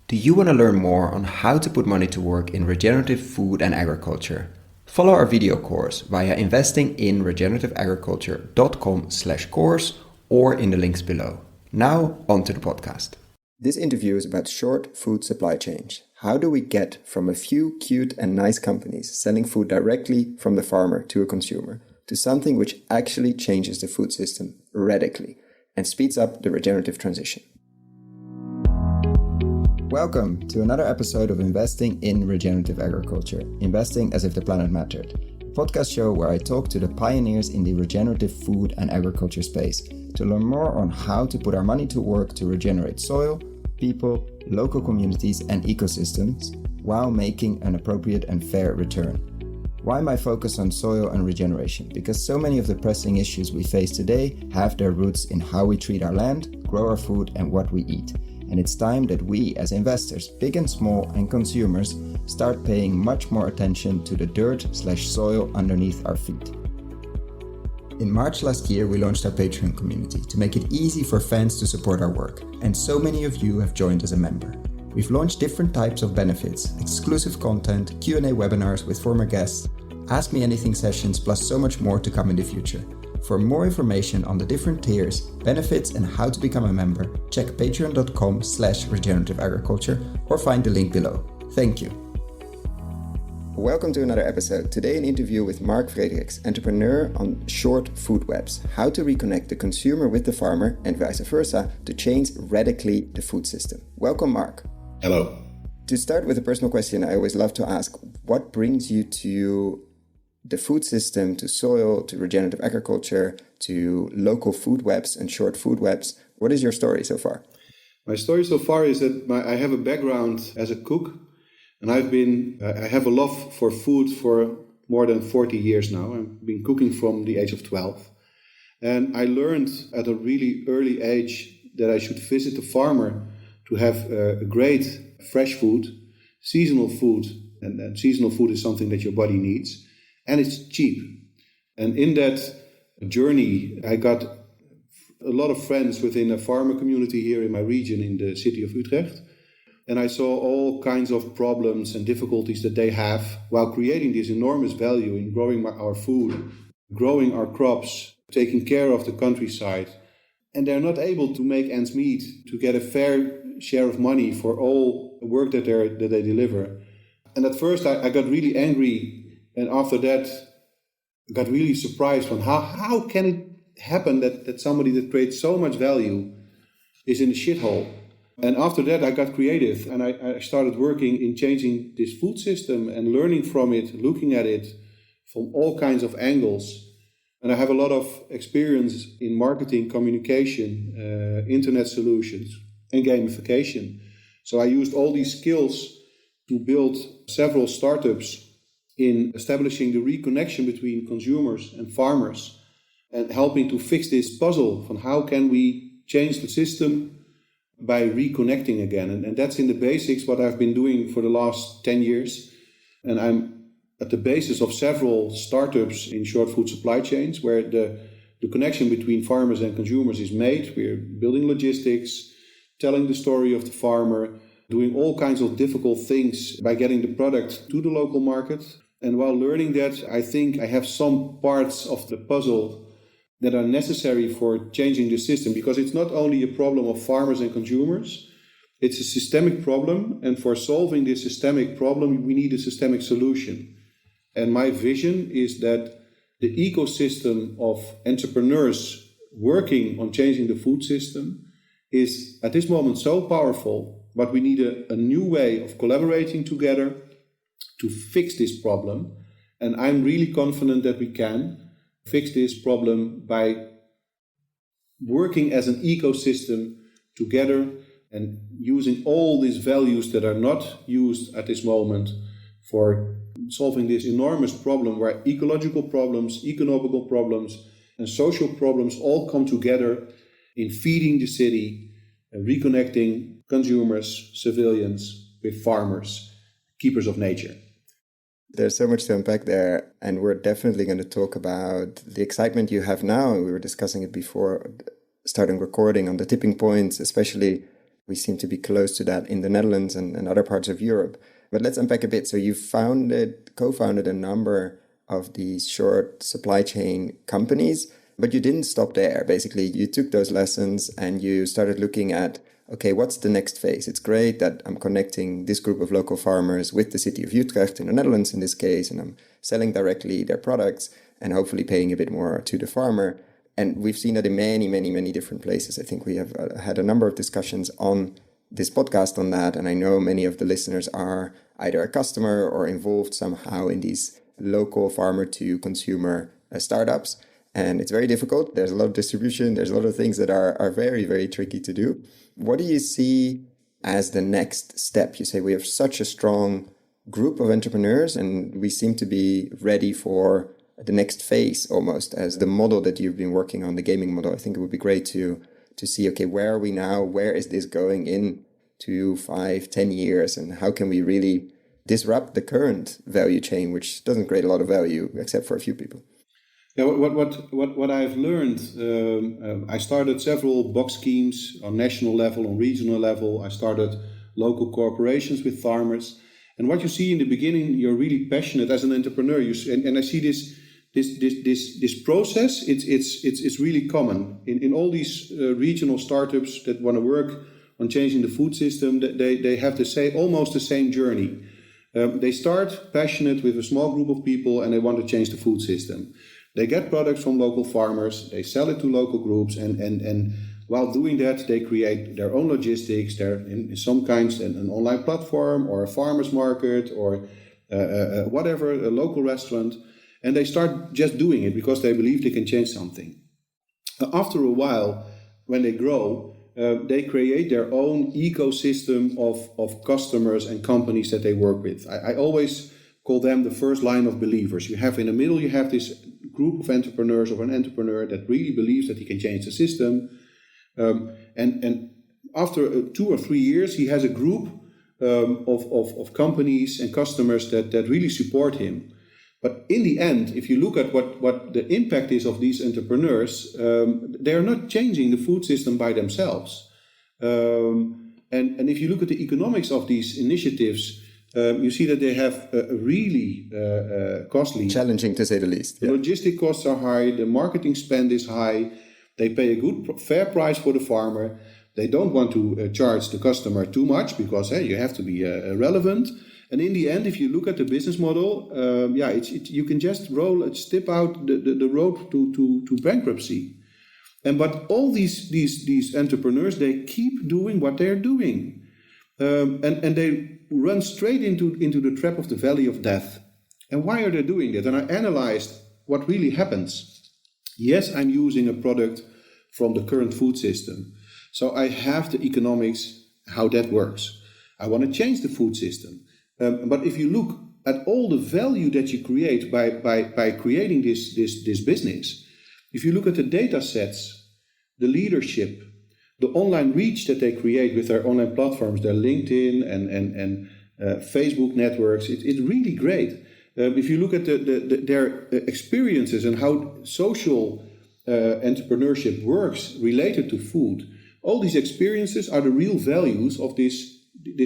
Do you want to learn more on how to put money to work in regenerative food and agriculture? Follow our video course via investinginregenerativeagriculture.com/course or in the links below. Now, on to the podcast. This interview is about short food supply chains. How do we get from a few cute and nice companies selling food directly from the farmer to a consumer to something which actually changes the food system radically and speeds up the regenerative transition? Welcome to another episode of Investing in Regenerative Agriculture, Investing as if the planet mattered, a podcast show where I talk to the pioneers in the regenerative food and agriculture space to learn more on how to put our money to work to regenerate soil, people, local communities and ecosystems while making an appropriate and fair return. Why my focus on soil and regeneration? Because so many of the pressing issues we face today have their roots in how we treat our land, grow our food and what we eat. And it's time that we as investors, big and small, and consumers start paying much more attention to the dirt/soil underneath our feet. In March last year, we launched our Patreon community to make it easy for fans to support our work, and so many of you have joined as a member. We've launched different types of benefits, exclusive content, Q&A webinars with former guests, Ask Me Anything sessions, plus so much more to come in the future. For more information on the different tiers, benefits and how to become a member, check patreon.com/regenerative agriculture or find the link below. Thank you. Welcome to another episode. Today an interview with Frederiks, entrepreneur on short food webs, how to reconnect the consumer with the farmer and vice versa to change radically the food system. Welcome, Mark. Hello. To start with a personal question, I always love to ask, what brings you to the food system, to soil, to regenerative agriculture, to local food webs and short food webs? What is your story so far? My story so far is that I have a background as a cook, and I have a love for food for more than 40 years now. I've been cooking from the age of 12. And I learned at a really early age that I should visit the farmer to have a great fresh food, seasonal food. And seasonal food is something that your body needs. And it's cheap. And in that journey, I got a lot of friends within a farmer community here in my region in the city of Utrecht. And I saw all kinds of problems and difficulties that they have while creating this enormous value in growing our food, growing our crops, taking care of the countryside. And they're not able to make ends meet, to get a fair share of money for all the work that they deliver. And at first I got really angry. And after that, I got really surprised on how can it happen that somebody that creates so much value is in a shithole. And after that, I got creative and I started working in changing this food system and learning from it, looking at it from all kinds of angles. And I have a lot of experience in marketing, communication, internet solutions, and gamification. So I used all these skills to build several startups in establishing the reconnection between consumers and farmers and helping to fix this puzzle from how can we change the system by reconnecting again. And that's in the basics what I've been doing for the last 10 years. And I'm at the basis of several startups in short food supply chains where the connection between farmers and consumers is made. We're building logistics, telling the story of the farmer, doing all kinds of difficult things by getting the product to the local market. And while learning that, I think I have some parts of the puzzle that are necessary for changing the system, because it's not only a problem of farmers and consumers, it's a systemic problem. And for solving this systemic problem, we need a systemic solution. And my vision is that the ecosystem of entrepreneurs working on changing the food system is at this moment so powerful, but we need a new way of collaborating together to fix this problem. And I'm really confident that we can fix this problem by working as an ecosystem together and using all these values that are not used at this moment for solving this enormous problem where ecological problems, economical problems, and social problems all come together in feeding the city and reconnecting consumers, civilians with farmers, keepers of nature. There's so much to unpack there, and we're definitely going to talk about the excitement you have now. And we were discussing it before starting recording on the tipping points, especially We seem to be close to that in the Netherlands and other parts of Europe. But let's unpack a bit. So you co-founded a number of these short supply chain companies, but you didn't stop there. Basically, you took those lessons and you started looking at, okay, what's the next phase? It's great that I'm connecting this group of local farmers with the city of Utrecht in the Netherlands in this case, and I'm selling directly their products and hopefully paying a bit more to the farmer. And we've seen that in many, many, many different places. I think we have had a number of discussions on this podcast on that. And I know many of the listeners are either a customer or involved somehow in these local farmer to consumer startups. And it's very difficult. There's a lot of distribution. There's a lot of things that are very, very tricky to do. What do you see as the next step? You say we have such a strong group of entrepreneurs and we seem to be ready for the next phase almost as the model that you've been working on, the gaming model. I think it would be great to see, okay, where are we now? Where is this going in 2, 5, 10 years? And how can we really disrupt the current value chain, which doesn't create a lot of value except for a few people? Yeah, what I've learned, I started several box schemes on national level, on regional level. I started local corporations with farmers. And what you see in the beginning, you're really passionate as an entrepreneur. And I see this process. It's really common in all these regional startups that want to work on changing the food system. They have almost the same journey. They start passionate with a small group of people and they want to change the food system. They get products from local farmers, they sell it to local groups, and while doing that, they create their own logistics. They're in some kinds an online platform or a farmer's market or whatever, a local restaurant, and they start just doing it because they believe they can change something. After a while, when they grow, they create their own ecosystem of customers and companies that they work with. I always call them the first line of believers. You have in the middle, you have this group of entrepreneurs or an entrepreneur that really believes that he can change the system. And after 2 or 3 years, he has a group of companies and customers that really support him. But in the end, if you look at what the impact is of these entrepreneurs, they are not changing the food system by themselves. And if you look at the economics of these initiatives, you see that they have a really costly... Challenging to say the least. The logistic costs are high, the marketing spend is high, they pay a good, fair price for the farmer, they don't want to charge the customer too much because you have to be relevant. And in the end, if you look at the business model, you can just step out the road to bankruptcy. But all these entrepreneurs, they keep doing what they're doing. And they run straight into the trap of the valley of death. And why are they doing that? And I analyzed what really happens. Yes, I'm using a product from the current food system. So I have the economics, how that works. I want to change the food system. But if you look at all the value that you create by creating this business, if you look at the data sets, the leadership, the online reach that they create with their online platforms, their LinkedIn and Facebook networks, it's really great. If you look at their experiences and how social entrepreneurship works related to food, all these experiences are the real values of this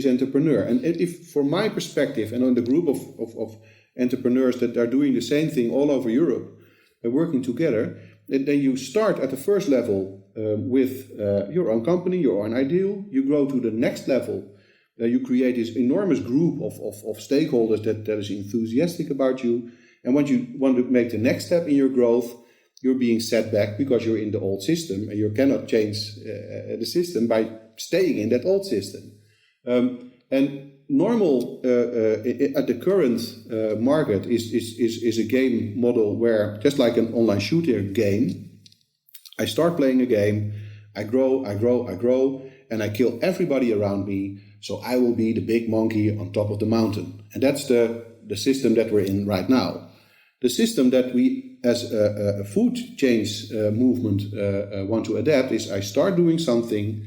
entrepreneur. And if, from my perspective, and on the group of entrepreneurs that are doing the same thing all over Europe, working together, then you start at the first level with your own company, your own ideal. You grow to the next level. You create this enormous group of stakeholders that is enthusiastic about you. And once you want to make the next step in your growth, you're being set back because you're in the old system and you cannot change the system by staying in that old system. And normal at the current market is a game model where, just like an online shooter game, I start playing a game, I grow, and I kill everybody around me, so I will be the big monkey on top of the mountain. And that's the system that we're in right now. The system that we, as a food change movement, want to adapt is I start doing something,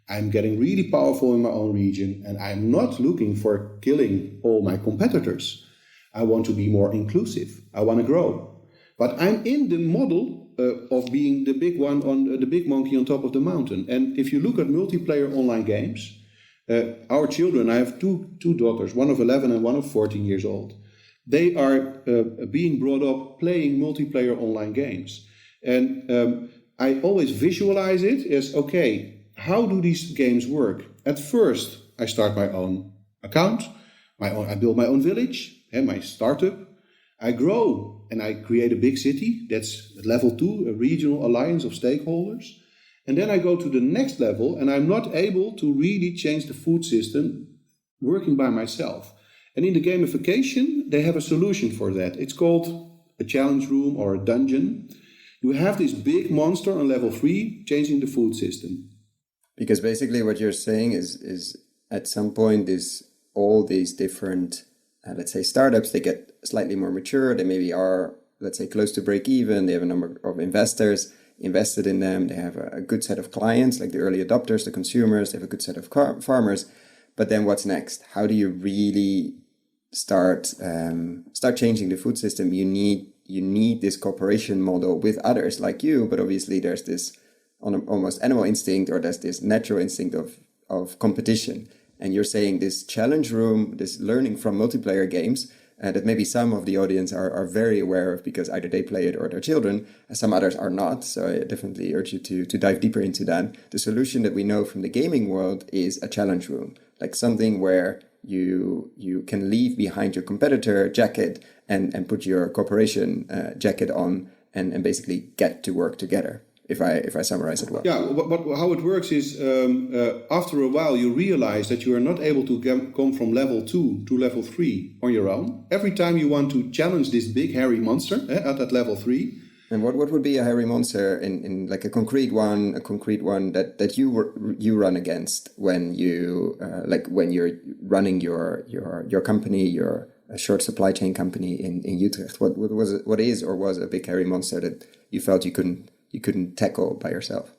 I'm getting really powerful in my own region, and I'm not looking for killing all my competitors. I want to be more inclusive. I want to grow. But I'm in the model of being the big one on the big monkey on top of the mountain. And if you look at multiplayer online games, our children, I have two daughters, one of 11 and one of 14 years old. They are being brought up playing multiplayer online games. And I always visualize it as, okay, how do these games work? At first, I start my own account, I build my own village, and my startup. I grow and I create a big city. That's level 2, a regional alliance of stakeholders. And then I go to the next level and I'm not able to really change the food system working by myself. And in the gamification, they have a solution for that. It's called a challenge room or a dungeon. You have this big monster on level 3 changing the food system. Because basically what you're saying is at some point all these different, let's say, startups, they get slightly more mature. They maybe are, let's say, close to break even. They have a number of investors invested in them. They have a good set of clients, like the early adopters, the consumers. They have a good set of farmers. But then what's next? How do you really start changing the food system? You need this cooperation model with others like you, but obviously there's this almost animal instinct, or there's this natural instinct of competition. And you're saying this challenge room, this learning from multiplayer games, that maybe some of the audience are very aware of because either they play it or their children, and some others are not. So I definitely urge you to dive deeper into that. The solution that we know from the gaming world is a challenge room, like something where you can leave behind your competitor jacket and put your cooperation jacket on and basically get to work together. If I summarize it well. Yeah, how it works is after a while you realize that you are not able to come from level 2 to level 3 on your own. Every time you want to challenge this big hairy monster at that level 3. And what would be a hairy monster in like a concrete one that you run against when you when you're running your company, your short supply chain company in Utrecht? What was a big hairy monster that you felt you couldn't tackle by yourself?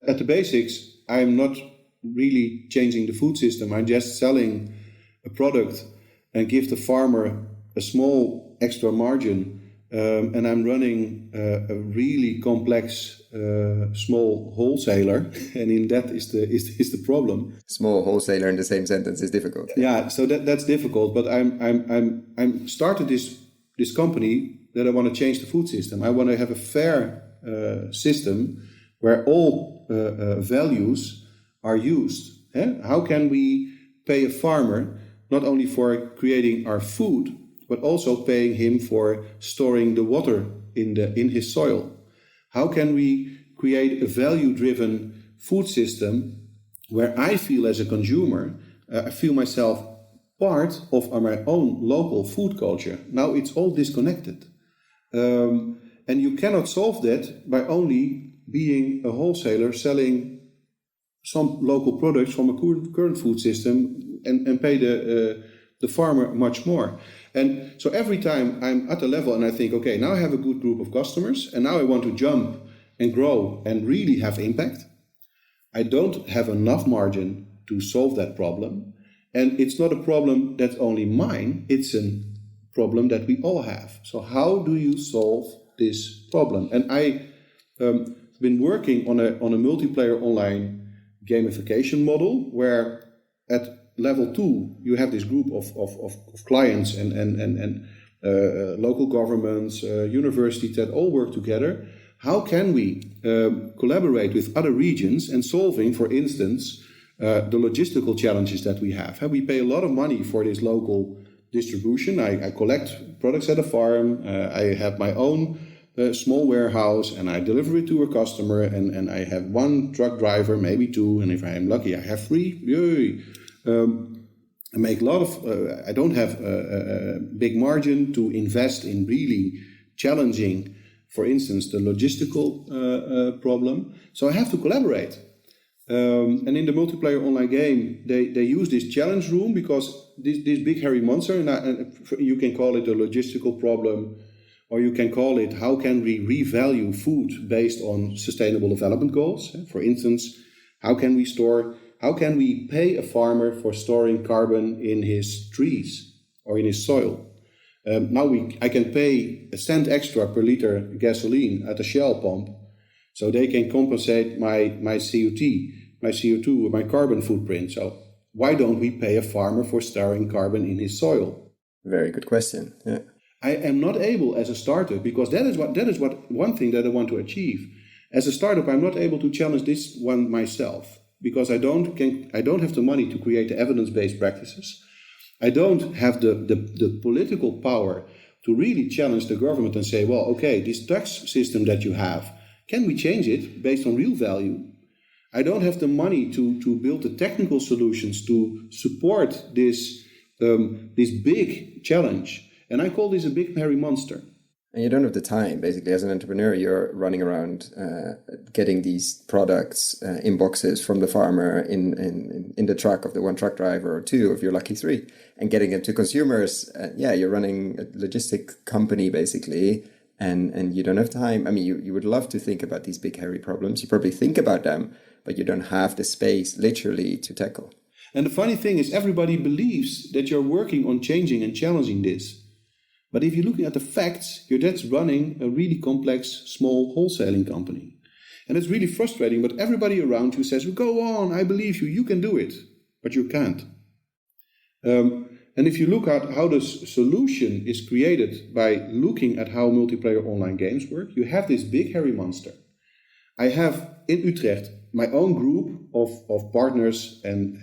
At the basics, I'm not really changing the food system. I'm just selling a product and give the farmer a small extra margin. And I'm running a really complex small wholesaler, and in that is the problem. Small wholesaler in the same sentence is difficult. Yeah, so that's difficult. But I'm started this company that I want to change the food system. I want to have a fair system where all values are used. How can we pay a farmer not only for creating our food, but also paying him for storing the water in his soil? How can we create a value-driven food system where I feel as a consumer, I feel myself part of my own local food culture? Now it's all disconnected. And you cannot solve that by only being a wholesaler selling some local products from a current food system and pay the farmer much more. And so every time I'm at a level and I think, okay, now I have a good group of customers and now I want to jump and grow and really have impact, I don't have enough margin to solve that problem. And it's not a problem that's only mine, it's a problem that we all have. So how do you solve this problem? And I been working on a multiplayer online gamification model where at level 2 you have this group of clients and local governments, universities that all work together. How can we collaborate with other regions and solving, for instance, the logistical challenges that we have? We pay a lot of money for this local distribution. I collect products at a farm. I have my own small warehouse and I deliver it to a customer, and I have one truck driver, maybe two, and if I am lucky I have 3. Yay! I make a lot of, I don't have a big margin to invest in really challenging, for instance, the logistical problem. So I have to collaborate. And in the multiplayer online game, they use this challenge room because this big hairy monster, and you can call it a logistical problem, or you can call it how can we revalue food based on sustainable development goals. For instance, how can we pay a farmer for storing carbon in his trees or in his soil? Now I can pay a cent extra per liter gasoline at a Shell pump, so they can compensate my CO2, my carbon footprint. So why don't we pay a farmer for storing carbon in his soil? Very good question. Yeah. I am not able as a startup, because that is what one thing that I want to achieve. As a startup, I'm not able to challenge this one myself, because I don't have the money to create the evidence-based practices. I don't have the political power to really challenge the government and say, well, okay, this tax system that you have, can we change it based on real value? I don't have the money to build the technical solutions to support this big challenge. And I call this a big hairy monster. And you don't have the time, basically. As an entrepreneur, you're running around getting these products in boxes from the farmer in the truck of the one truck driver or two, if you're lucky, three, and getting it to consumers. You're running a logistic company, basically, and you don't have time. I mean, you would love to think about these big, hairy problems. You probably think about them, but you don't have the space, literally, to tackle. And the funny thing is, everybody believes that you're working on changing and challenging this. But if you're looking at the facts, you're just running a really complex, small wholesaling company. And it's really frustrating, but everybody around you says, well, go on, I believe you can do it. But you can't. And if you look at how the solution is created by looking at how multiplayer online games work, you have this big hairy monster. I have in Utrecht my own group of partners and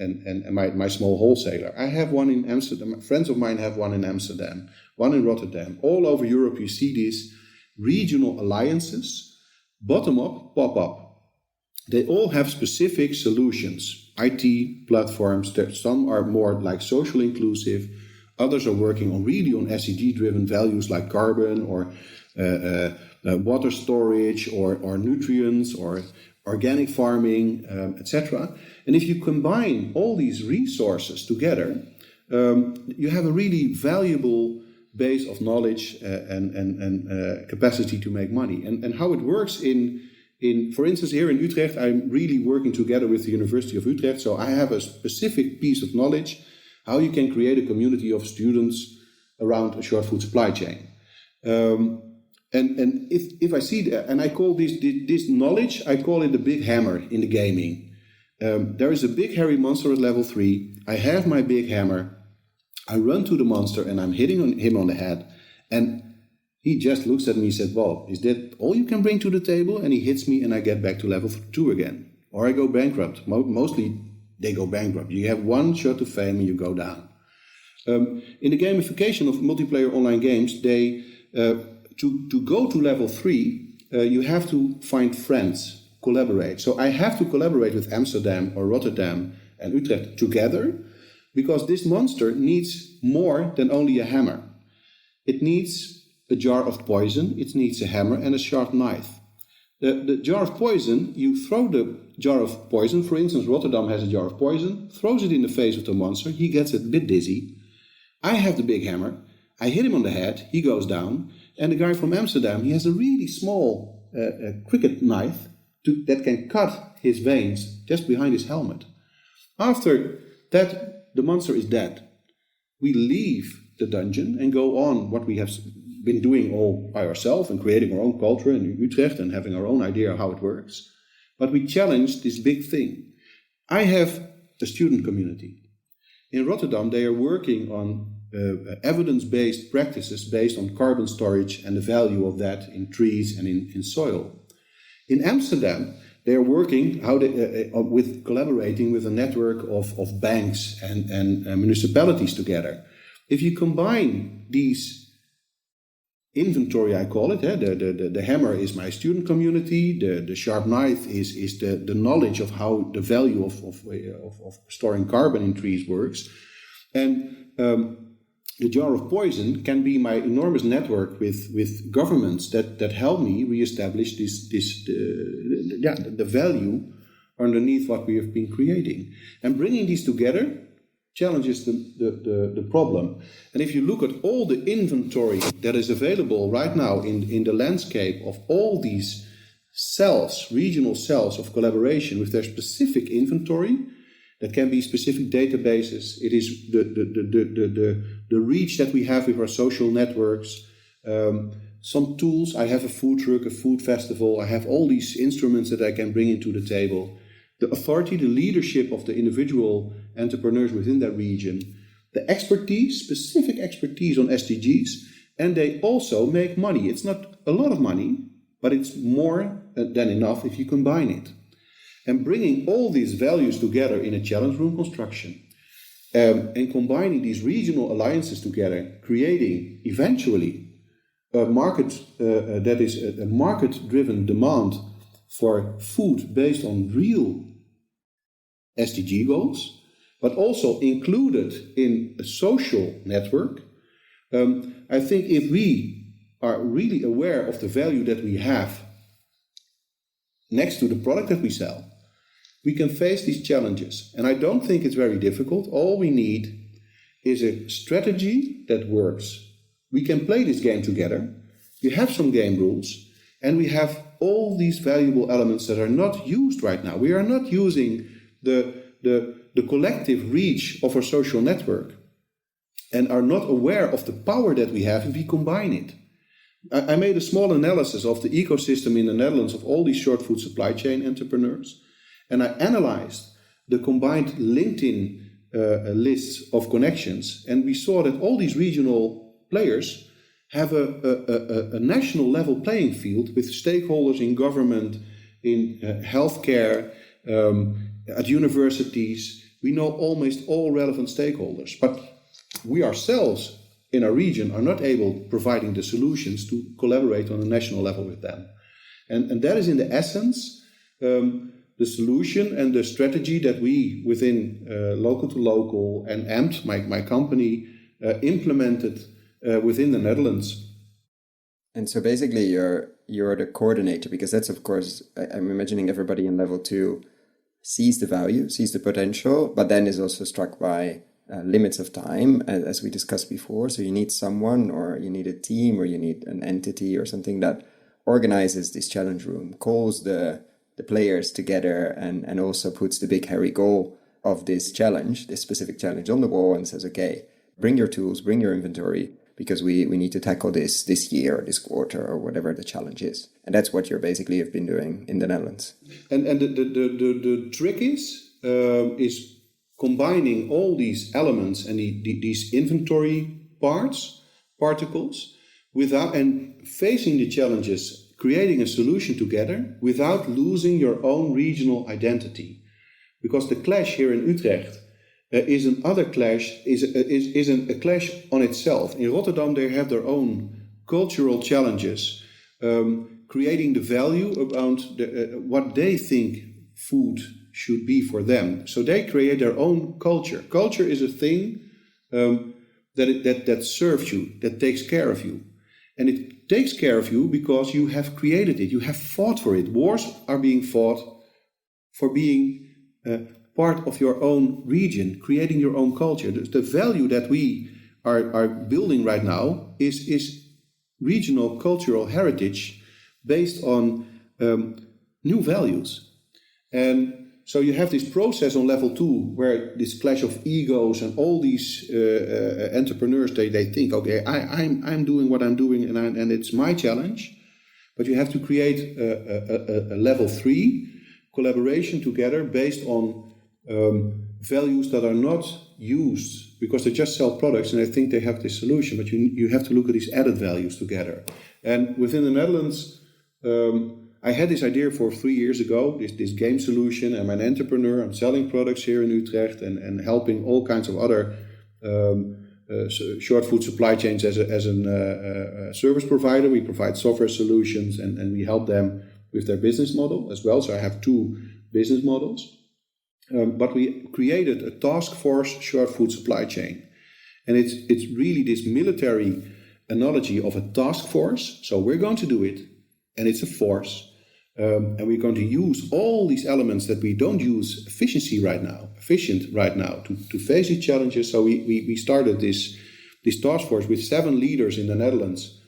my small wholesaler. I have one in Amsterdam. Friends of mine have one in Amsterdam, one in Rotterdam. All over Europe, you see these regional alliances, bottom up, pop up. They all have specific solutions, IT platforms. Some are more like social inclusive. Others are working on SDG-driven values like carbon or water storage or nutrients or organic farming, etc. And if you combine all these resources together, you have a really valuable base of knowledge and capacity to make money. And how it works for instance, here in Utrecht, I'm really working together with the University of Utrecht. So I have a specific piece of knowledge, how you can create a community of students around a short food supply chain. And if I see that, and I call this knowledge, I call it the big hammer in the gaming. There is a big hairy monster at level 3. I have my big hammer. I run to the monster and I'm hitting him on the head. And he just looks at me and said, well, is that all you can bring to the table? And he hits me and I get back to level 2 again. Or I go bankrupt. Mostly they go bankrupt. You have one shot to fame and you go down. In the gamification of multiplayer online games, they... To go to level 3, you have to find friends, collaborate. So I have to collaborate with Amsterdam or Rotterdam and Utrecht together, because this monster needs more than only a hammer. It needs a jar of poison, it needs a hammer and a sharp knife. The jar of poison, you throw the jar of poison, for instance, Rotterdam has a jar of poison, throws it in the face of the monster, he gets a bit dizzy. I have the big hammer, I hit him on the head, he goes down. And the guy from Amsterdam, he has a really small cricket knife that can cut his veins just behind his helmet. After that, the monster is dead. We leave the dungeon and go on what we have been doing all by ourselves and creating our own culture in Utrecht and having our own idea how it works. But we challenge this big thing. I have a student community. In Rotterdam, they are working on evidence-based practices based on carbon storage and the value of that in trees and in soil. In Amsterdam, they are working with collaborating with a network of banks and municipalities together. If you combine these inventory, I call it, the hammer is my student community, the sharp knife is the knowledge of how the value of storing carbon in trees works, and the jar of poison can be my enormous network with governments that help me reestablish the value underneath what we have been creating. And bringing these together challenges the problem. And if you look at all the inventory that is available right now in the landscape of all these cells, regional cells of collaboration with their specific inventory, That can be specific databases. It is the reach that we have with our social networks. Some tools. I have a food truck, a food festival. I have all these instruments that I can bring into the table. The authority, the leadership of the individual entrepreneurs within that region. The expertise, specific expertise on SDGs. And they also make money. It's not a lot of money, but it's more than enough if you combine it. And bringing all these values together in a challenge room construction and combining these regional alliances together, creating eventually a market that is a market-driven demand for food based on real SDG goals, but also included in a social network. I think if we are really aware of the value that we have next to the product that we sell, we can face these challenges. And I don't think it's very difficult. All we need is a strategy that works. We can play this game together. You have some game rules, and we have all these valuable elements that are not used right now. We are not using the collective reach of our social network and are not aware of the power that we have if we combine it. I made a small analysis of the ecosystem in the Netherlands of all these short food supply chain entrepreneurs, and I analyzed the combined LinkedIn lists of connections, and we saw that all these regional players have a national level playing field with stakeholders in government, in healthcare, at universities. We know almost all relevant stakeholders, but we ourselves in our region are not able providing the solutions to collaborate on a national level with them. And that is in the essence the solution and the strategy that we within Local to Local and AMT, my company, implemented within the Netherlands. And so basically you're the coordinator, because that's, of course, I'm imagining everybody in level 2 sees the value, sees the potential, but then is also struck by limits of time, as we discussed before. So you need someone, or you need a team, or you need an entity or something that organizes this challenge room, calls the players together, and also puts the big hairy goal of this challenge, this specific challenge, on the wall and says, okay, bring your tools, bring your inventory, because we need to tackle this year or this quarter or whatever the challenge is. And that's what you basically have been doing in the Netherlands. And the trick is combining all these elements and these inventory particles, and facing the challenges, creating a solution together without losing your own regional identity. Because the clash here in Utrecht is a clash on itself. In Rotterdam, they have their own cultural challenges, creating the value around what they think food should be for them. So they create their own culture. Culture is a thing that serves you, that takes care of you. And it takes care of you because you have created it. You have fought for it. Wars are being fought for being part of your own region, creating your own culture. The value that we are building right now is regional cultural heritage based on new values. And so you have this process on level 2 where this clash of egos and all these entrepreneurs, they think, okay, I'm doing what I'm doing and it's my challenge. But you have to create a level 3 collaboration together based on values that are not used because they just sell products and they think they have this solution. But you have to look at these added values together. And within the Netherlands, I had this idea for 3 years ago, this game solution. I'm an entrepreneur. I'm selling products here in Utrecht and helping all kinds of other short food supply chains as a service provider. We provide software solutions and we help them with their business model as well. So I have 2 business models. But we created a task force short food supply chain. And it's really this military analogy of a task force. So we're going to do it, and it's a force. And we're going to use all these elements that we don't use efficient right now to face these challenges. So we started this task force with 7 leaders in the Netherlands,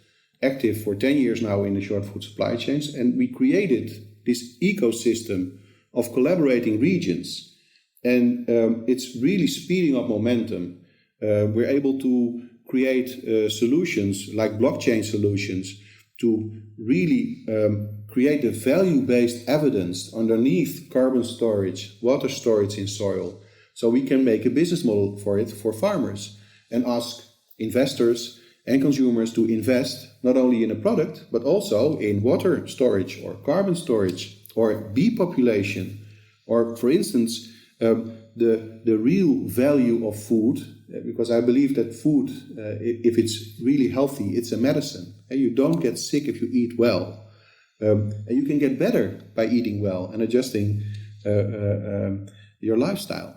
active for 10 years now in the short food supply chains. And we created this ecosystem of collaborating regions And it's really speeding up momentum. We're able to create solutions like blockchain solutions to really create the value-based evidence underneath carbon storage, water storage in soil, so we can make a business model for it for farmers and ask investors and consumers to invest not only in a product, but also in water storage or carbon storage or bee population, or, for instance, the real value of food, because I believe that food, if it's really healthy, it's a medicine. And you don't get sick if you eat well. And you can get better by eating well and adjusting your lifestyle.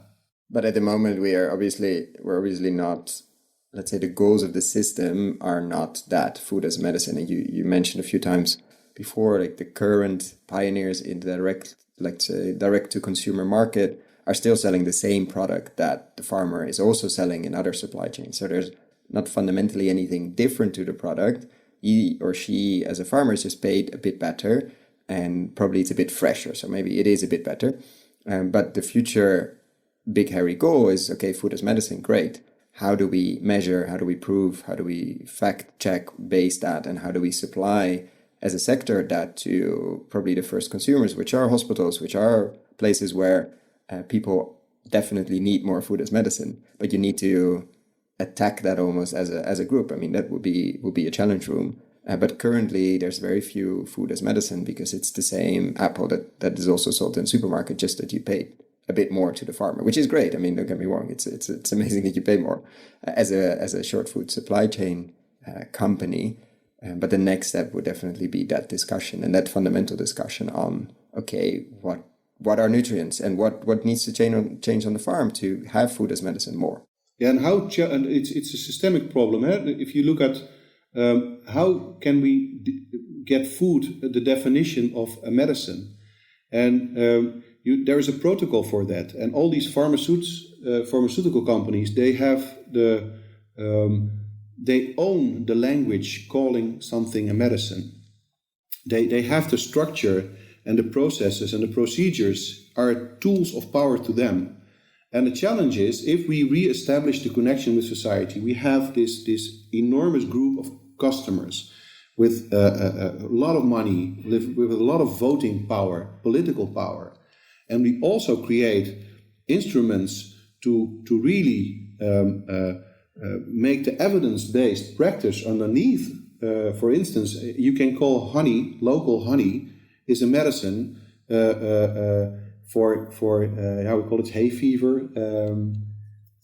But at the moment, we're obviously not, let's say the goals of the system are not that food as medicine. And you mentioned a few times before, like the current pioneers in the direct to consumer market are still selling the same product that the farmer is also selling in other supply chains. So there's not fundamentally anything different to the product. He or she as a farmer is just paid a bit better, and probably it's a bit fresher. So maybe it is a bit better. But the future big hairy goal is, okay, food as medicine, great. How do we measure? How do we prove? How do we fact check, base that? And how do we supply as a sector that to probably the first consumers, which are hospitals, which are places where people definitely need more food as medicine, but you need to attack that almost as a group. I mean, that would be a challenge room. But currently, there's very few food as medicine because it's the same apple that is also sold in the supermarket, just that you pay a bit more to the farmer, which is great. I mean, don't get me wrong; it's amazing that you pay more as a short food supply chain company. But the next step would definitely be that discussion and that fundamental discussion on, okay, what are nutrients and what needs to change on the farm to have food as medicine more. Yeah, and it's a systemic problem. If you look at how can we get food the definition of a medicine, and there is a protocol for that, and all these pharmaceutical companies, they have they own the language calling something a medicine. They have the structure and the processes and the procedures are tools of power to them. And the challenge is, if we re-establish the connection with society, we have this enormous group of customers with a lot of money, with a lot of voting power, political power. And we also create instruments to really make the evidence-based practice underneath. For instance, you can call honey, local honey, is a medicine for how we call it, hay fever.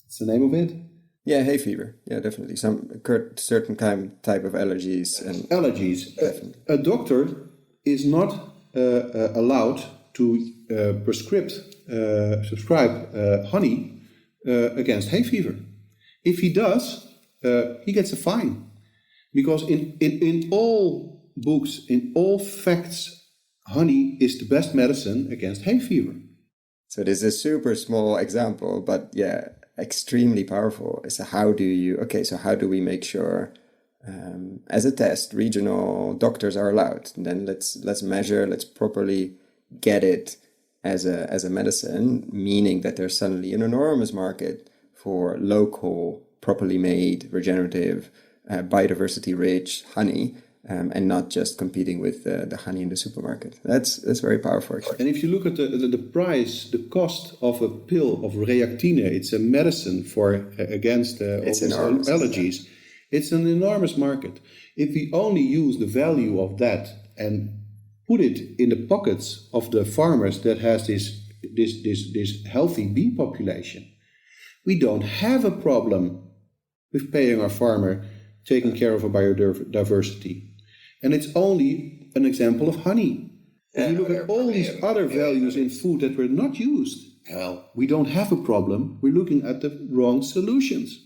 What's the name of it? Yeah, hay fever. Yeah, definitely. Some certain type of allergies. Allergies. A doctor is not allowed to prescribe honey against hay fever. If he does, he gets a fine. Because in all books, in all facts, honey is the best medicine against hay fever. So this is a super small example, but yeah, extremely powerful. So how do we make sure as a test, regional doctors are allowed? And then let's measure, let's properly get it as a medicine, meaning that there's suddenly an enormous market for local, properly made, regenerative, biodiversity-rich honey, and not just competing with the honey in the supermarket. That's very powerful, actually. And if you look at the price, the cost of a pill of Reactine, it's a medicine against allergies. It's an enormous market. If we only use the value of that and put it in the pockets of the farmers that has this healthy bee population, we don't have a problem with paying our farmer, taking care of a biodiversity. And it's only an example of honey. If you look at all these other values in food that were not used, well, we don't have a problem. We're looking at the wrong solutions.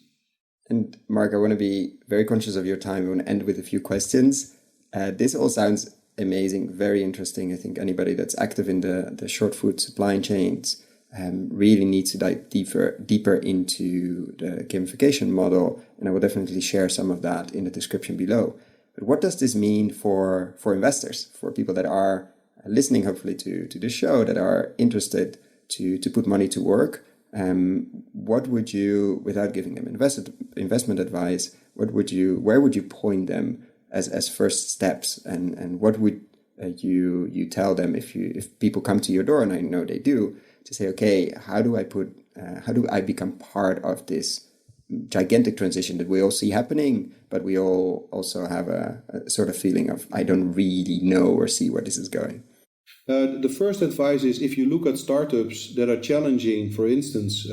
And Mark, I want to be very conscious of your time. I want to end with a few questions. This all sounds amazing, very interesting. I think anybody that's active in the short food supply chains really needs to dive deeper into the gamification model. And I will definitely share some of that in the description below. But what does this mean for investors, for people that are listening, hopefully, to this show, that are interested to put money to work? what would you, without giving them investment advice, where would you point them as first steps, and what would you tell them if people come to your door, and I know they do, to say, okay, how do I become part of this gigantic transition that we all see happening, but we all also have a sort of feeling of, I don't really know or see where this is going? The first advice is, if you look at startups that are challenging, for instance,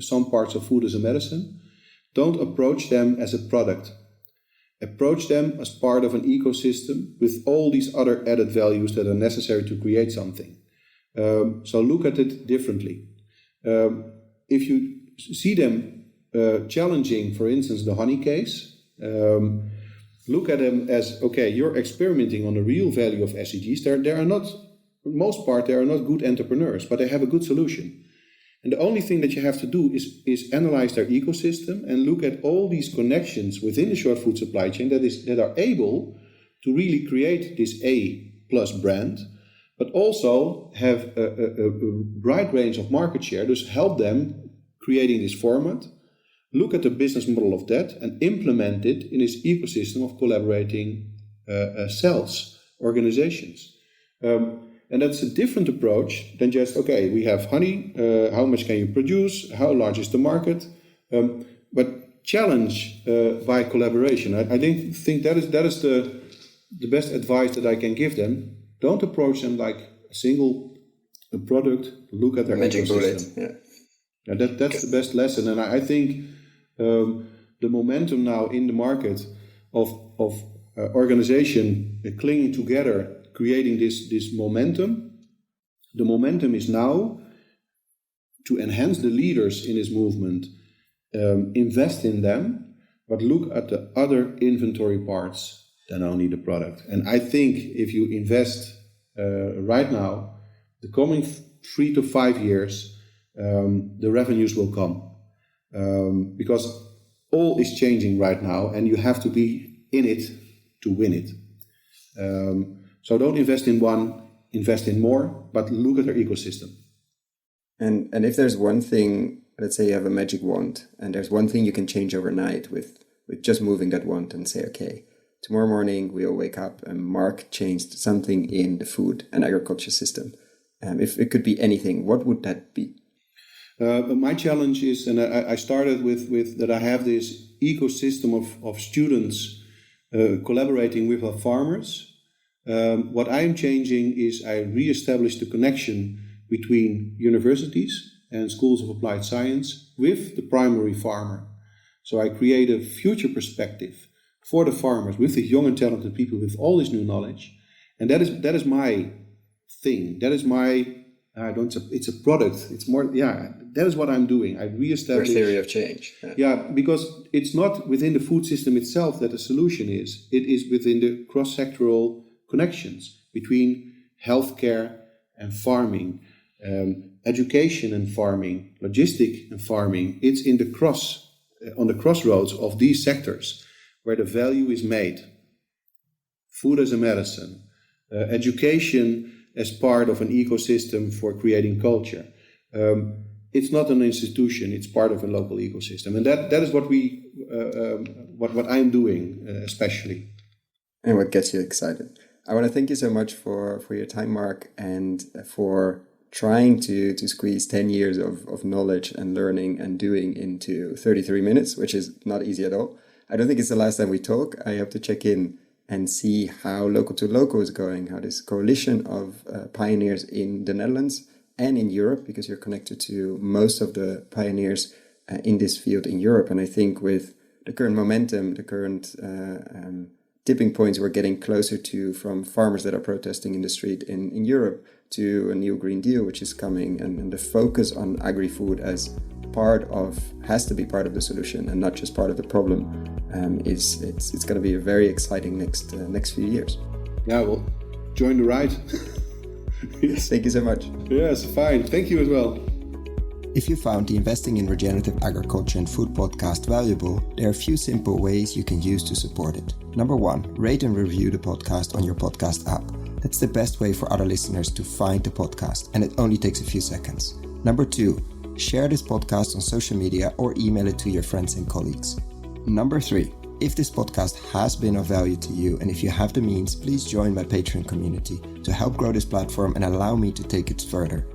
some parts of food as a medicine, don't approach them as a product. Approach them as part of an ecosystem with all these other added values that are necessary to create something. So look at it differently. If you see them challenging, for instance, the honey case, look at them as, okay, you're experimenting on the real value of SDGs. They are not, for the most part, they are not good entrepreneurs, but they have a good solution. And the only thing that you have to do is analyze their ecosystem and look at all these connections within the short food supply chain that are able to really create this A+ brand, but also have a bright range of market share. Just help them creating this format, look at the business model of that, and implement it in this ecosystem of collaborating cells, organizations. And that's a different approach than just, okay, we have honey, how much can you produce, how large is the market, but challenge by collaboration. I think that is the best advice that I can give them. Don't approach them like a single product, look at their magic ecosystem. Bullet, yeah. And that's the best lesson. And I think the momentum now in the market of organization clinging together, creating this momentum. The momentum is now to enhance the leaders in this movement, invest in them, but look at the other inventory parts than only the product. And I think if you invest right now, the coming 3 to 5 years, the revenues will come. Because all is changing right now, and you have to be in it to win it. So don't invest in one, invest in more, but look at their ecosystem. And if there's one thing, let's say you have a magic wand, and there's one thing you can change overnight with just moving that wand and say, okay, tomorrow morning we'll wake up and Mark changed something in the food and agriculture system. If it could be anything, what would that be? My challenge is, and I started with that I have this ecosystem of students collaborating with our farmers. What I'm changing is I reestablish the connection between universities and schools of applied science with the primary farmer. So I create a future perspective for the farmers with the young and talented people with all this new knowledge. And that is my thing. That is my, it's a product. It's more, that is what I'm doing. I reestablish your theory of change. Yeah, because it's not within the food system itself that the solution is. It is within the cross-sectoral connections between healthcare and farming, education and farming, logistic and farming. It's in on the crossroads of these sectors where the value is made. Food as a medicine, education as part of an ecosystem for creating culture. It's not an institution; it's part of a local ecosystem, and that is what I'm doing especially. And what gets you excited? I want to thank you so much for your time, Mark, and for trying to squeeze 10 years of knowledge and learning and doing into 33 minutes, which is not easy at all. I don't think it's the last time we talk. I hope to check in and see how Local to Local is going, how this coalition of pioneers in the Netherlands and in Europe, because you're connected to most of the pioneers in this field in Europe. And I think with the current momentum, the current tipping points we're getting closer to, from farmers that are protesting in the street in Europe to a new Green Deal, which is coming, and the focus on agri-food as has to be part of the solution and not just part of the problem, it's going to be a very exciting next few years. Yeah, well, join the ride. Yes. Thank you so much. Yes, fine. Thank you as well. If you found the Investing in Regenerative Agriculture and Food podcast valuable, there are a few simple ways you can use to support it. Number 1, rate and review the podcast on your podcast app. That's the best way for other listeners to find the podcast, and it only takes a few seconds. Number 2, Share this podcast on social media or email it to your friends and colleagues. Number 3. If this podcast has been of value to you and if you have the means, please join my Patreon community to help grow this platform and allow me to take it further.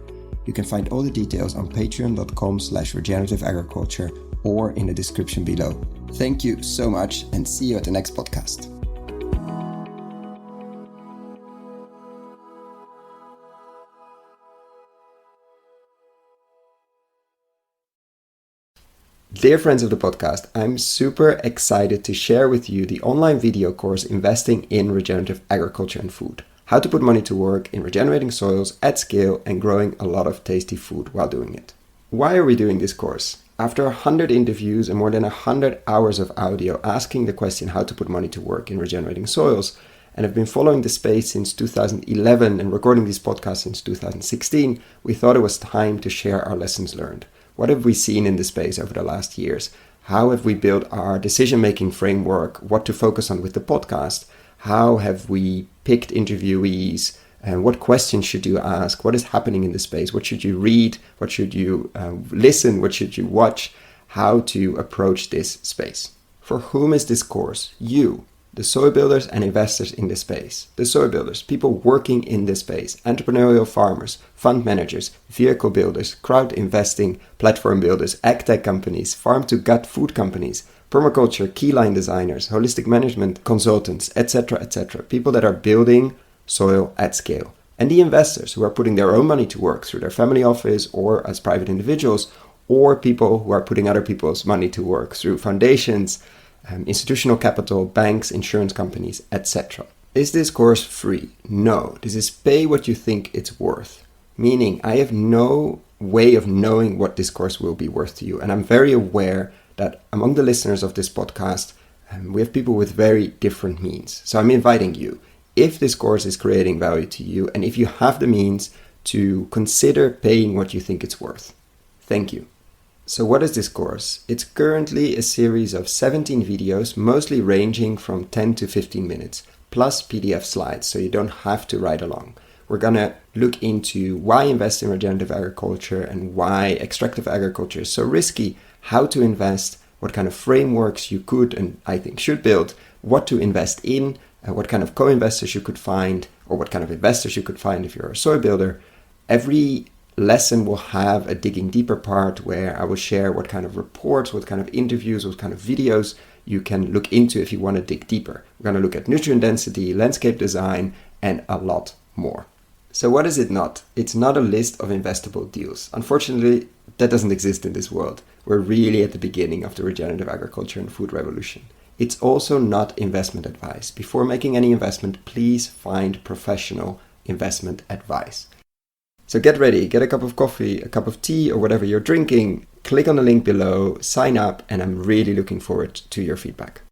You can find all the details on patreon.com/regenerativeagriculture or in the description below. Thank you so much and see you at the next podcast. Dear friends of the podcast, I'm super excited to share with you the online video course Investing in Regenerative Agriculture and Food. How to put money to work in regenerating soils at scale and growing a lot of tasty food while doing it. Why are we doing this course? After 100 interviews and more than 100 hours of audio asking the question how to put money to work in regenerating soils, and have been following the space since 2011 and recording these podcasts since 2016, we thought it was time to share our lessons learned. What have we seen in the space over the last years? How have we built our decision-making framework? What to focus on with the podcast? How have we picked interviewees? And what questions should you ask? What is happening in the space? What should you read? What should you listen? What should you watch? How to approach this space? For whom is this course? You, the soil builders and investors in this space. The soil builders, people working in this space, entrepreneurial farmers, fund managers, vehicle builders, crowd investing, platform builders, agtech companies, farm-to-gut food companies, permaculture, keyline designers, holistic management consultants, etc., etc. People that are building soil at scale. And the investors who are putting their own money to work through their family office or as private individuals, or people who are putting other people's money to work through foundations, institutional capital, banks, insurance companies, etc. Is this course free? No. This is pay what you think it's worth. Meaning, I have no way of knowing what this course will be worth to you. And I'm very aware that among the listeners of this podcast, we have people with very different means. So I'm inviting you, if this course is creating value to you, and if you have the means, to consider paying what you think it's worth. Thank you. So what is this course? It's currently a series of 17 videos, mostly ranging from 10 to 15 minutes, plus PDF slides, so you don't have to ride along. We're gonna look into why invest in regenerative agriculture and why extractive agriculture is so risky, how to invest, what kind of frameworks you could and I think should build, what to invest in, what kind of co-investors you could find, or what kind of investors you could find if you're a soil builder. Every lesson will have a digging deeper part where I will share what kind of reports, what kind of interviews, what kind of videos you can look into if you want to dig deeper. We're going to look at nutrient density, landscape design, and a lot more. So what is it not? It's not a list of investable deals. Unfortunately, that doesn't exist in this world. We're really at the beginning of the regenerative agriculture and food revolution. It's also not investment advice. Before making any investment, please find professional investment advice. So get ready, get a cup of coffee, a cup of tea, or whatever you're drinking. Click on the link below, sign up, and I'm really looking forward to your feedback.